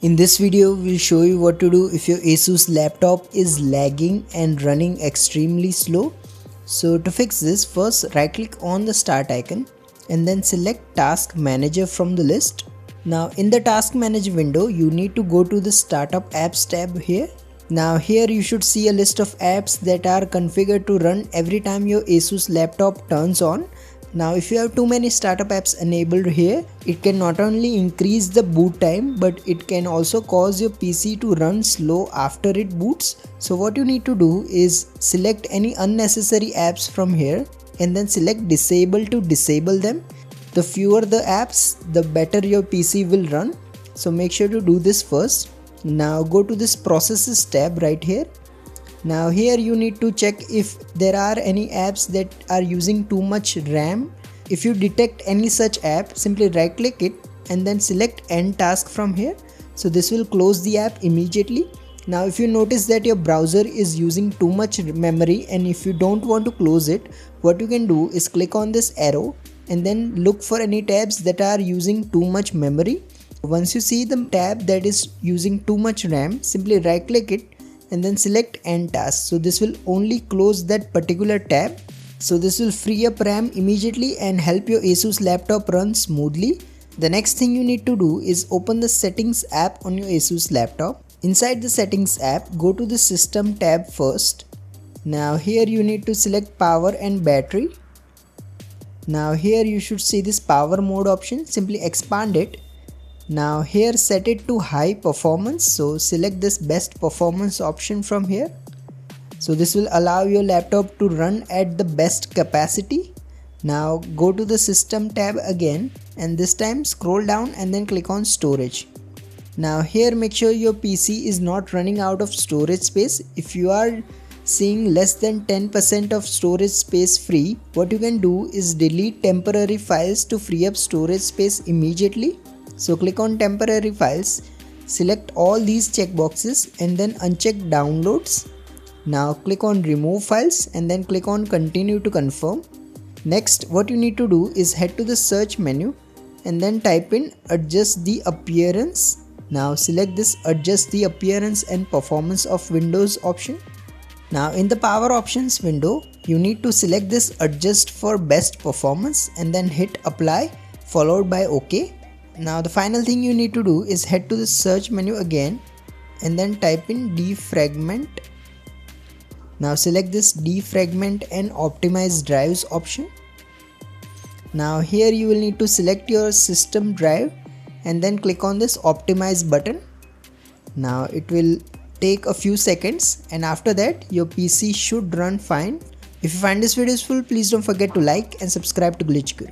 In this video, we'll show you what to do if your Asus laptop is lagging and running extremely slow. So to fix this, first right click on the start icon and then select Task Manager from the list. Now in the Task Manager window, you need to go to the Startup Apps tab here. Now here you should see a list of apps that are configured to run every time your Asus laptop turns on. Now if you have too many startup apps enabled here, it can not only increase the boot time but it can also cause your PC to run slow after it boots. So what you need to do is select any unnecessary apps from here and then select disable to disable them. The fewer the apps, the better your PC will run. So make sure to do this first. Now go to this processes tab right here. Now here you need to check if there are any apps that are using too much RAM. If you detect any such app, simply right click it and then select end task from here. So this will close the app immediately. Now if you notice that your browser is using too much memory and if you don't want to close it, what you can do is click on this arrow and then look for any tabs that are using too much memory. Once you see the tab that is using too much RAM, simply right click it and then select end task. So this will only close that particular tab. So this will free up RAM immediately and help your Asus laptop run smoothly. The next thing you need to do is open the settings app on your Asus laptop. Inside the settings app, go to the system tab first. Now here you need to select power and battery. Now here you should see this power mode option. Simply expand it. Now here set it to high performance, so select this best performance option from here. So this will allow your laptop to run at the best capacity. Now go to the system tab again and this time scroll down and then click on storage. Now here make sure your PC is not running out of storage space. If you are seeing less than 10% of storage space free, what you can do is delete temporary files to free up storage space immediately. So click on temporary files, select all these checkboxes and then uncheck downloads. Now click on remove files and then click on continue to confirm. Next, what you need to do is head to the search menu and then type in adjust the appearance. Now select this adjust the appearance and performance of Windows option. Now in the power options window, you need to select this adjust for best performance and then hit apply followed by OK. Now the final thing you need to do is head to the search menu again and then type in defragment. Now select this defragment and optimize drives option. Now here you will need to select your system drive and then click on this optimize button. Now it will take a few seconds and after that your PC should run fine. If you find this video useful, please don't forget to like and subscribe to Glitch Guru.